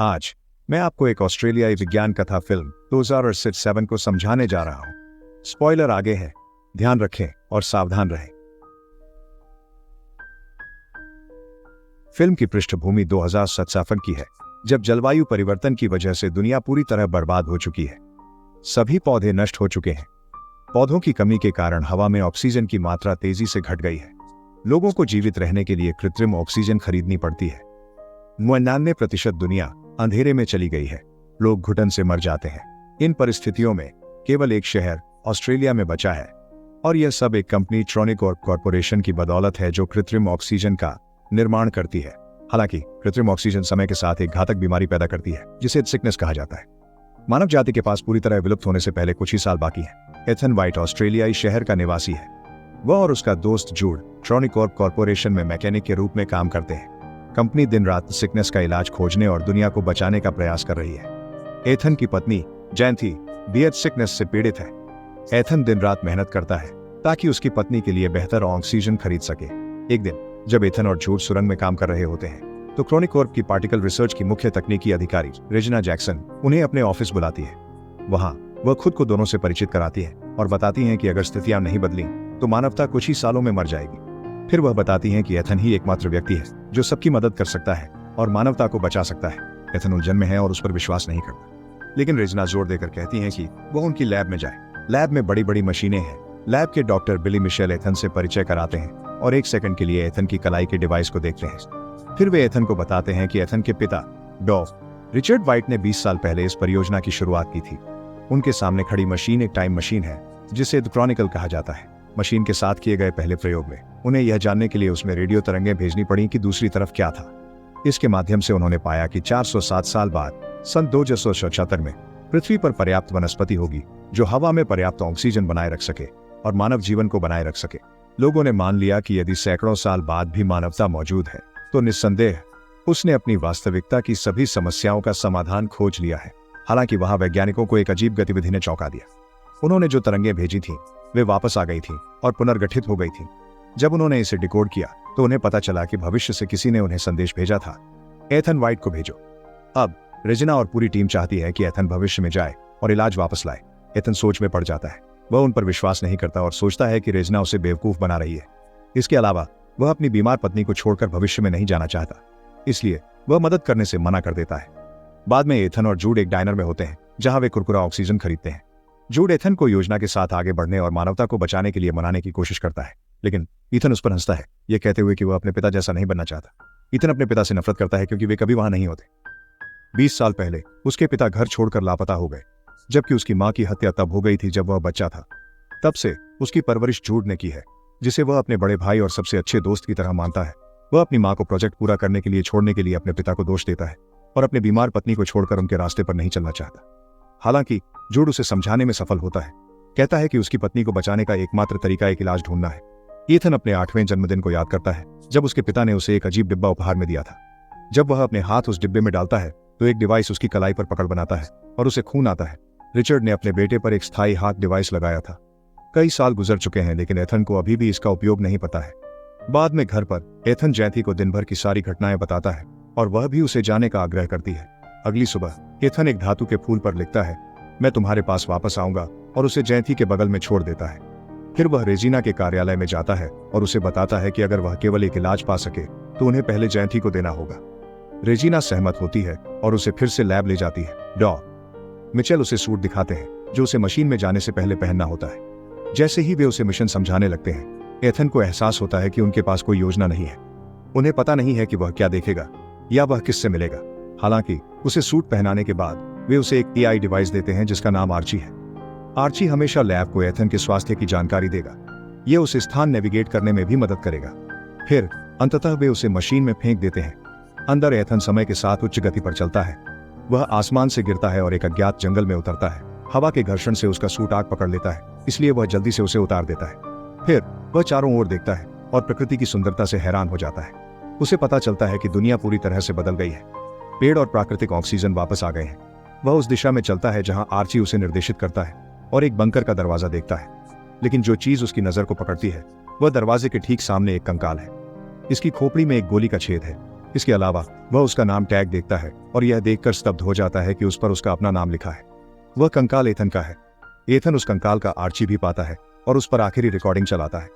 आज मैं आपको एक ऑस्ट्रेलियाई विज्ञान कथा फिल्म 2007 को समझाने जा रहा हूं। स्पॉइलर आगे है, ध्यान रखें और सावधान रहें। फिल्म की पृष्ठभूमि 2007 की है, जब जलवायु परिवर्तन की वजह से दुनिया पूरी तरह बर्बाद हो चुकी है। सभी पौधे नष्ट हो चुके हैं। पौधों की कमी के कारण हवा में ऑक्सीजन की मात्रा तेजी से घट गई है। लोगों को जीवित रहने के लिए कृत्रिम ऑक्सीजन खरीदनी पड़ती है। 99% दुनिया अंधेरे में चली गई है। लोग घुटन से मर जाते हैं। इन परिस्थितियों में केवल एक शहर ऑस्ट्रेलिया में बचा है, और यह सब एक कंपनी ट्रॉनिकॉर्प कॉर्पोरेशन की बदौलत है, जो कृत्रिम ऑक्सीजन का निर्माण करती है। हालांकि कृत्रिम ऑक्सीजन समय के साथ एक घातक बीमारी पैदा करती है, जिसे सिकनेस कहा जाता है। मानव जाति के पास पूरी तरह विलुप्त होने से पहले कुछ ही साल बाकी है। एथन वाइट ऑस्ट्रेलियाई शहर का निवासी है। वह और उसका दोस्त जूड ट्रॉनिकॉर्प कॉर्पोरेशन में मैकेनिक के रूप में काम करते हैं। कंपनी दिन रात सिकनेस का इलाज खोजने और दुनिया को बचाने का प्रयास कर रही है। एथन की पत्नी जैंथी बेहद सिकनेस से पीड़ित है। एथन दिन रात मेहनत करता है ताकि उसकी पत्नी के लिए बेहतर ऑक्सीजन खरीद सके। एक दिन जब एथन और जूड सुरंग में काम कर रहे होते हैं, तो ट्रॉनिकॉर्प की पार्टिकल रिसर्च की मुख्य तकनीकी अधिकारी रेजिना जैक्सन उन्हें अपने ऑफिस बुलाती है। वहां वह खुद को दोनों से परिचित कराती है और बताती हैं कि अगर स्थितियां नहीं बदली तो मानवता कुछ ही सालों में मर जाएगी। फिर वह बताती हैं कि एथन ही एकमात्र व्यक्ति है जो सबकी मदद कर सकता है और मानवता को बचा सकता है। एथन उलझन में है और उस पर विश्वास नहीं करता, लेकिन रेजिना जोर देकर कहती हैं कि वह उनकी लैब में जाए। लैब में बड़ी बड़ी मशीनें हैं। लैब के डॉक्टर बिली मिशेल एथन से परिचय कराते हैं और एक सेकंड के लिए एथन की कलाई के डिवाइस को देखते हैं। फिर वे एथन को बताते हैं कि एथन के पिता डॉ रिचर्ड वाइट ने 20 साल पहले इस परियोजना की शुरुआत की थी। उनके सामने खड़ी मशीन एक टाइम मशीन है, जिसे द क्रॉनिकल कहा जाता है। मशीन के साथ किए गए पहले प्रयोग में उन्हें यह जानने के लिए उसमें रेडियो तरंगें भेजनी पड़ी कि दूसरी तरफ क्या था। इसके माध्यम से उन्होंने पाया कि 407 साल बाद सन 2076 में पृथ्वी पर पर्याप्त वनस्पति होगी जो हवा में पर्याप्त ऑक्सीजन बनाए रख सके और मानव जीवन को बनाए रख सके। लोगों ने मान लिया कि यदि सैकड़ों साल बाद भी मानवता मौजूद है, तो निस्संदेह उसने अपनी वास्तविकता की सभी समस्याओं का समाधान खोज लिया है। हालांकि वहां वैज्ञानिकों को एक अजीब गतिविधि ने चौंका दिया। उन्होंने जो तरंगें भेजी थीं, वे वापस आ गई थीं और पुनर्गठित हो गई थीं। जब उन्होंने इसे डिकोड किया तो उन्हें पता चला कि भविष्य से किसी ने उन्हें संदेश भेजा था, एथन वाइट को भेजो। अब रेजिना और पूरी टीम चाहती है कि एथन भविष्य में जाए और इलाज वापस लाए। एथन सोच में पड़ जाता है। वह उन पर विश्वास नहीं करता और सोचता है कि रेजिना उसे बेवकूफ बना रही है। इसके अलावा वह अपनी बीमार पत्नी को छोड़कर भविष्य में नहीं जाना चाहता, इसलिए वह मदद करने से मना कर देता है। बाद में एथन और जूड एक डाइनर में होते हैं, जहां वे कुरकुरा ऑक्सीजन खरीदते हैं। जूड एथन को योजना के साथ आगे बढ़ने और मानवता को बचाने के लिए मनाने की कोशिश करता है, लेकिन ईथन उस पर हंसता है, यह कहते हुए कि वह अपने पिता जैसा नहीं बनना चाहता। ईथन अपने पिता से नफरत करता है क्योंकि वे कभी वहां नहीं होते। 20 साल पहले उसके पिता घर छोड़कर लापता हो गए, जबकि उसकी मां की हत्या तब हो गई थी जब वह बच्चा था। तब से उसकी परवरिश जूड ने की है, जिसे वह अपने बड़े भाई और सबसे अच्छे दोस्त की तरह मानता है। वह अपनी मां को प्रोजेक्ट पूरा करने के लिए छोड़ने के लिए अपने पिता को दोष देता है और अपने बीमार पत्नी को छोड़कर उनके रास्ते पर नहीं चलना चाहता। हालांकि जूड उसे समझाने में सफल होता है। कहता है कि उसकी पत्नी को बचाने का एकमात्र तरीका एक इलाज ढूंढना है। ईथन अपने 8वें जन्मदिन को याद करता है, जब उसके पिता ने उसे एक अजीब डिब्बा उपहार में दिया था। जब वह अपने हाथ उस डिब्बे में डालता है तो एक डिवाइस उसकी कलाई पर पकड़ बनाता है और उसे खून आता है। रिचर्ड ने अपने बेटे पर एक स्थायी हाथ डिवाइस लगाया था। कई साल गुजर चुके हैं, लेकिन एथन को अभी भी इसका उपयोग नहीं पता है। बाद में घर पर एथन जैंथी को दिन भर की सारी घटनाएं बताता है और वह भी उसे जाने का आग्रह करती है। अगली सुबह एथन एक धातु के फूल पर लिखता है, मैं तुम्हारे पास वापस आऊंगा, और उसे जैंथी के बगल में छोड़ देता है। फिर वह रेजिना के कार्यालय में जाता है और उसे बताता है कि अगर वह केवल एक इलाज पा सके तो उन्हें पहले जैंथी को देना होगा। रेजिना सहमत होती है और उसे फिर से लैब ले जाती है। डॉ मिचेल उसे सूट दिखाते हैं, जो उसे मशीन में जाने से पहले पहनना होता है। जैसे ही वे उसे मिशन समझाने लगते हैं, एथन को एहसास होता है कि उनके पास कोई योजना नहीं है। उन्हें पता नहीं है कि वह क्या देखेगा या वह किससे मिलेगा। हालांकि उसे सूट पहनाने के बाद वे उसे एक एआई डिवाइस देते हैं जिसका नाम आर्ची है। आर्ची हमेशा लैब को एथन के स्वास्थ्य की जानकारी देगा। यह उसे स्थान नेविगेट करने में भी मदद करेगा। फिर अंततः वे उसे मशीन में फेंक देते हैं। अंदर एथन समय के साथ उच्च गति पर चलता है। वह आसमान से गिरता है और एक अज्ञात जंगल में उतरता है। हवा के घर्षण से उसका सूट आग पकड़ लेता है, इसलिए वह जल्दी से उसे उतार देता है। फिर वह चारों ओर देखता है और प्रकृति की सुंदरता से हैरान हो जाता है। उसे पता चलता है कि दुनिया पूरी तरह से बदल गई है। पेड़ और प्राकृतिक ऑक्सीजन वापस आ गए हैं। वह उस दिशा में चलता है जहां आर्ची उसे निर्देशित करता है और एक बंकर का दरवाजा देखता है। लेकिन जो चीज उसकी नजर को पकड़ती है वह दरवाजे के ठीक सामने एक कंकाल है। इसकी खोपड़ी में एक गोली का छेद है इसके अलावा वह उसका नाम टैग देखता है और यह देखकर स्तब्ध हो जाता है कि उस पर उसका अपना नाम लिखा है। वह कंकाल एथन का है। एथन उस कंकाल का आर्ची भी पाता है और उस पर आखिरी रिकॉर्डिंग चलाता है।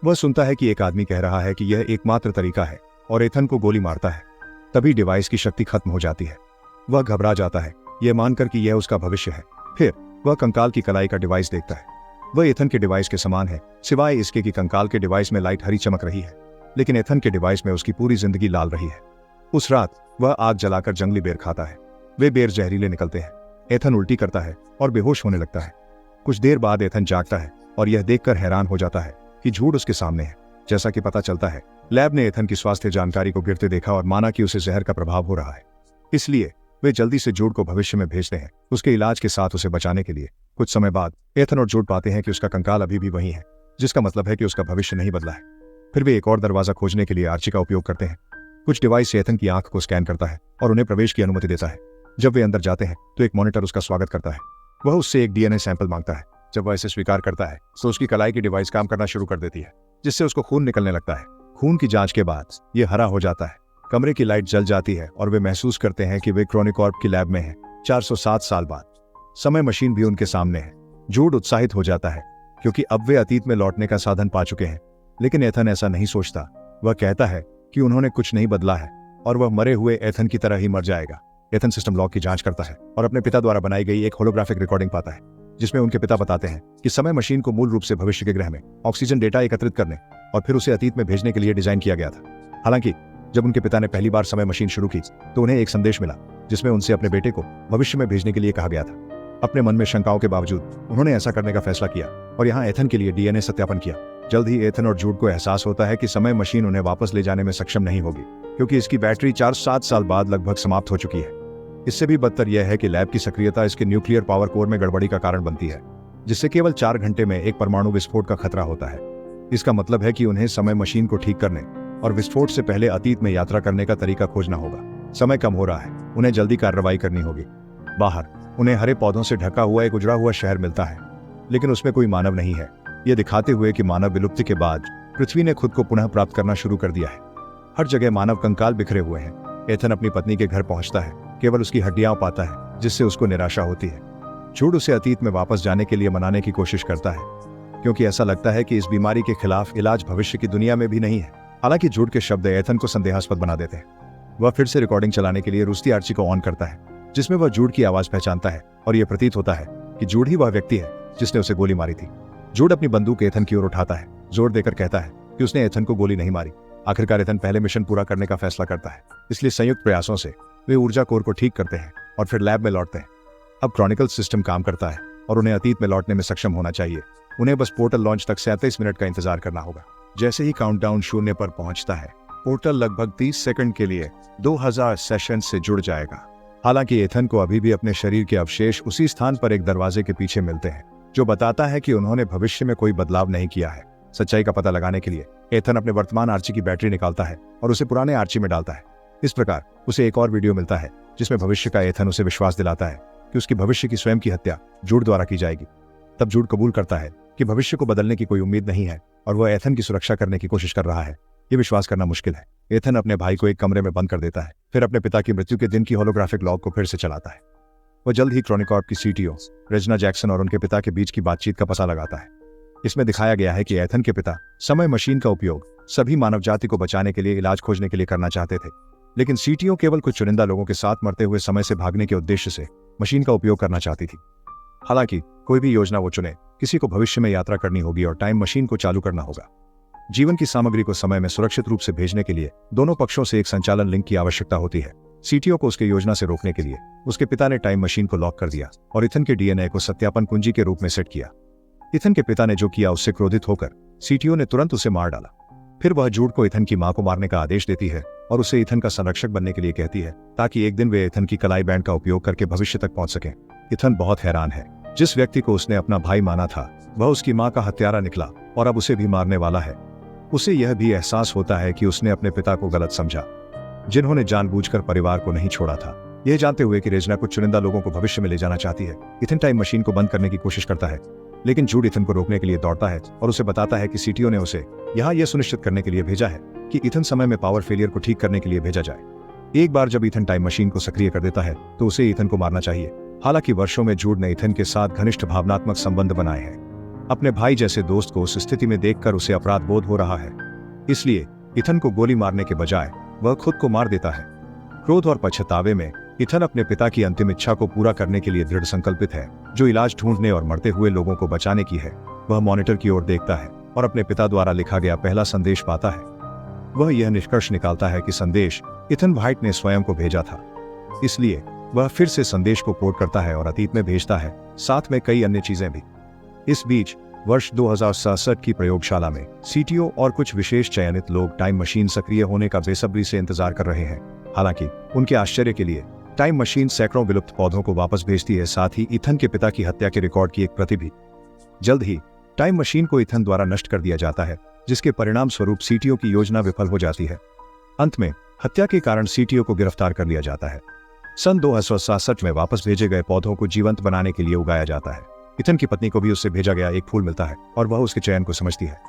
वह सुनता है कि एक आदमी कह रहा है कि यह एकमात्र तरीका है और एथन को गोली मारता है। तभी डिवाइस की शक्ति खत्म हो जाती है। वह घबरा जाता है, यह मानकर कि यह उसका भविष्य है। फिर वह कंकाल की कलाई का डिवाइस देखता है। वह एथन के डिवाइस के समान है, सिवाय इसके कि कंकाल के डिवाइस में लाइट हरी चमक रही है, लेकिन एथन के डिवाइस में उसकी पूरी जिंदगी लाल रही है। उस रात वह आग जलाकर जंगली बेर खाता है। वे बेर जहरीले निकलते हैं। एथन उल्टी करता है और बेहोश होने लगता है। कुछ देर बाद एथन जागता है और यह देखकर हैरान हो जाता है कि झूठ उसके सामने है। जैसा कि पता चलता है, लैब ने एथन की स्वास्थ्य जानकारी को गिरते देखा और माना कि उसे जहर का प्रभाव हो रहा है। इसलिए वे जल्दी से जूड को भविष्य में भेजते हैं, उसके इलाज के साथ उसे बचाने के लिए। कुछ समय बाद एथन और जूड पाते हैं कि उसका कंकाल अभी भी वही है, जिसका मतलब है कि उसका भविष्य नहीं बदला है। फिर वे एक और दरवाजा खोजने के लिए आर्ची का उपयोग करते हैं। कुछ डिवाइस से एथन की आंख को स्कैन करता है और उन्हें प्रवेश की अनुमति देता है। जब वे अंदर जाते हैं तो एक मॉनिटर उसका स्वागत करता है। वह उससे एक डीएनए सैंपल मांगता है। जब वह इसे स्वीकार करता है तो उसकी कलाई की डिवाइस काम करना शुरू कर देती है, जिससे उसको खून निकलने लगता है। खून की जांच के बाद यह हरा हो जाता है। कमरे की लाइट जल जाती है और वे महसूस करते हैं कि वे क्रॉनिकॉर्प की लैब में हैं। 407 साल बाद समय मशीन भी उनके सामने है। जूड उत्साहित हो जाता है क्योंकि अब वे अतीत में लौटने का साधन पा चुके हैं। लेकिन एथन ऐसा नहीं सोचता। वह कहता है कि उन्होंने कुछ नहीं बदला है और वह मरे हुए एथन की तरह ही मर जाएगा। एथन सिस्टम लॉक की जांच करता है और अपने पिता द्वारा बनाई गई एक होलोग्राफिक रिकॉर्डिंग पाता है, जिसमें उनके पिता बताते हैं कि समय मशीन को मूल रूप से भविष्य के ग्रह में ऑक्सीजन डेटा एकत्रित करने और फिर उसे अतीत में भेजने के लिए डिजाइन किया गया था। हालांकि जब उनके पिता ने पहली बार समय मशीन शुरू की तो उन्हें एक संदेश मिला, जिसमें उनसे अपने बेटे को भविष्य में भेजने के लिए कहा गया था। अपने मन में शंकाओं के बावजूद उन्होंने ऐसा करने का फैसला किया और यहाँ एथन के लिए डीएनए सत्यापन किया। जल्द ही एथन और जूड को एहसास होता है कि समय मशीन उन्हें वापस ले जाने में सक्षम नहीं होगी, क्योंकि इसकी बैटरी 4-7 साल बाद लगभग समाप्त हो चुकी है। इससे भी बदतर यह है कि लैब की सक्रियता इसके न्यूक्लियर पावर कोर में गड़बड़ी का कारण बनती है, जिससे केवल 4 घंटे में एक परमाणु विस्फोट का खतरा होता है। इसका मतलब है कि उन्हें समय मशीन को ठीक करने और विस्फोट से पहले अतीत में यात्रा करने का तरीका खोजना होगा। समय कम हो रहा है, उन्हें जल्दी कार्रवाई करनी होगी। बाहर उन्हें हरे पौधों से ढका हुआ एक उजड़ा हुआ शहर मिलता है, लेकिन उसमें कोई मानव नहीं है, ये दिखाते हुए कि मानव विलुप्ति के बाद पृथ्वी ने खुद को पुनः प्राप्त करना शुरू कर दिया है। हर जगह मानव कंकाल बिखरे हुए हैं। एथन अपनी पत्नी के घर पहुंचता है, केवल उसकी हड्डियां पाता है, जिससे उसको निराशा होती है। जूड उसे अतीत में वापस जाने के लिए मनाने की कोशिश करता है, क्योंकि ऐसा लगता है कि इस बीमारी के खिलाफ इलाज भविष्य की दुनिया में भी नहीं है। हालांकि जूड के शब्द एथन को संदेहास्पद बना देते हैं। वह फिर से रिकॉर्डिंग चलाने के लिए रूसी आर्ची को ऑन करता है, जिसमें वह जूड की आवाज पहचानता है और यह प्रतीत होता है कि जूड ही वह व्यक्ति है जिसने उसे गोली मारी थी। जूड अपनी बंदूक एथन की ओर उठाता है, जोर देकर कहता है कि उसने एथन को गोली नहीं मारी। आखिरकार एथन पहले मिशन पूरा करने का फैसला करता है, इसलिए संयुक्त प्रयासों से वे ऊर्जा कोर को ठीक करते हैं और फिर लैब में लौटते हैं। अब क्रॉनिकल सिस्टम काम करता है और उन्हें अतीत में लौटने में सक्षम होना चाहिए। उन्हें बस पोर्टल लॉन्च तक 37 मिनट का इंतजार करना होगा। जैसे ही काउंटडाउन 0 पर पहुंचता है, पोर्टल लगभग 30 सेकंड के लिए 2000 सेशन से जुड़ जाएगा। हालांकि एथन को अभी भी अपने शरीर के अवशेष उसी स्थान पर एक दरवाजे के पीछे मिलते हैं, जो बताता है कि उन्होंने भविष्य में कोई बदलाव नहीं किया है। सच्चाई का पता लगाने के लिए एथन अपने वर्तमान आर्ची की बैटरी निकालता है और उसे पुराने आर्ची में डालता है। इस प्रकार उसे एक और वीडियो मिलता है, जिसमें भविष्य का एथन उसे विश्वास दिलाता है कि उसकी भविष्य की स्वयं की हत्या जूड द्वारा की जाएगी। तब जूड कबूल करता है कि भविष्य को बदलने की कोई उम्मीद नहीं है और वह एथन की सुरक्षा करने की कोशिश कर रहा है। ये विश्वास करना मुश्किल है। एथन अपने भाई को एक कमरे में बंद कर देता है, फिर अपने पिता की मृत्यु के दिन की होलोग्राफिक लॉग को फिर से चलाता है। वह जल्द ही क्रॉनिकॉर्प की सीटीओ रेजना जैक्सन और उनके पिता के बीच की बातचीत का पता लगाता है। इसमें दिखाया गया है कि एथन के पिता समय मशीन का उपयोग सभी मानव जाति को बचाने के लिए इलाज खोजने के लिए करना चाहते थे, लेकिन सीटीओ केवल कुछ चुनिंदा लोगों के साथ मरते हुए समय से भागने के उद्देश्य से मशीन का उपयोग करना चाहती थी। हालांकि कोई भी योजना वो चुने, किसी को भविष्य में यात्रा करनी होगी और टाइम मशीन को चालू करना होगा। जीवन की सामग्री को समय में सुरक्षित रूप से भेजने के लिए दोनों पक्षों से एक संचालन लिंक की आवश्यकता होती है। सीटीओ को उसके योजना से रोकने के लिए उसके पिता ने टाइम मशीन को लॉक कर दिया और इथन के डीएनए को सत्यापन कुंजी के रूप में सेट किया। इथन के पिता ने जो किया उससे क्रोधित होकर सीटीओ ने तुरंत उसे मार डाला। फिर वह जूड को इथन की मां को मारने का आदेश देती है और उसे इथन का संरक्षक बनने के लिए कहती है, ताकि एक दिन वे इथन की कलाई बैंड का उपयोग करके भविष्य तक पहुंच सकें। इथन बहुत हैरान है। जिस व्यक्ति को उसने अपना भाई माना था वह उसकी मां का हत्यारा निकला और अब उसे भी मारने वाला है। उसे यह भी एहसास होता है कि उसने अपने पिता को गलत समझा, जिन्होंने जानबूझकर परिवार को नहीं छोड़ा था। यह जानते हुए कि रेजना कुछ चुनिंदा लोगों को भविष्य में ले जाना चाहती है, इथन टाइम मशीन को बंद करने की कोशिश करता है, लेकिन जूड इथन को रोकने के लिए दौड़ता है और उसे बताता है कि सीटीओ ने उसे यहाँ यह सुनिश्चित करने के लिए भेजा है कि इथन समय में पावर फेलियर को ठीक करने के लिए भेजा जाए। एक बार जब ईथन टाइम मशीन को सक्रिय कर देता है तो उसे ईथन को मारना चाहिए। हालांकि वर्षों में जूड ने ईथन के साथ घनिष्ठ भावनात्मक संबंध बनाए हैं। अपने भाई जैसे दोस्त को उस स्थिति में देखकर उसे अपराध बोध हो रहा है, इसलिए ईथन को गोली मारने के बजाय वह खुद को मार देता है। क्रोध और पछतावे में ईथन अपने पिता की अंतिम इच्छा को पूरा करने के लिए दृढ़ संकल्पित है, जो इलाज ढूंढने और मरते हुए लोगों को बचाने की है। वह मॉनिटर की ओर देखता है और अपने पिता द्वारा लिखा गया पहला संदेश पाता है। वह यह निष्कर्ष निकालता है कि संदेश इथन व्हाइट ने स्वयं को भेजा था, इसलिए वह फिर से संदेश को कोड करता है और अतीत में भेजता है, साथ में कई अन्य चीजें भी। इस बीच वर्ष 2067 की प्रयोगशाला में सीटीओ और कुछ विशेष चयनित लोग टाइम मशीन सक्रिय होने का बेसब्री से इंतजार कर रहे हैं। हालांकि उनके आश्चर्य के लिए टाइम मशीन सैकड़ों विलुप्त पौधों को वापस भेजती है, साथ ही इथन के पिता की हत्या के रिकॉर्ड की एक प्रति भी। जल्द ही टाइम मशीन को इथन द्वारा नष्ट कर दिया जाता है, जिसके परिणाम स्वरूप सीटीओ की योजना विफल हो जाती है। अंत में हत्या के कारण सीटीओ को गिरफ्तार कर लिया जाता है। सन 2067 में वापस भेजे गए पौधों को जीवंत बनाने के लिए उगाया जाता है। इथन की पत्नी को भी उससे भेजा गया एक फूल मिलता है और वह उसके चयन को समझती है।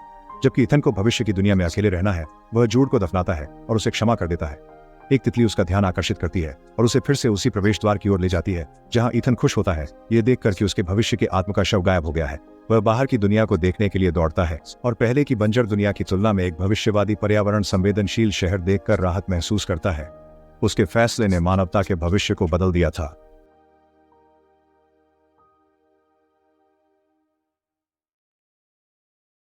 जबकि इथन को भविष्य की दुनिया में अकेले रहना है, वह जूड को दफनाता है और उसे क्षमा कर देता है। एक तितली उसका ध्यान आकर्षित करती है और उसे फिर से उसी प्रवेश द्वार की ओर ले जाती है, जहां इथन खुश होता है ये देखकर कि उसके भविष्य के आत्मा का शव गायब हो गया है। वह बाहर की दुनिया को देखने के लिए दौड़ता है और पहले की बंजर दुनिया की तुलना में एक भविष्यवादी पर्यावरण संवेदनशील शहर देखकर राहत महसूस करता है। उसके फैसले ने मानवता के भविष्य को बदल दिया था।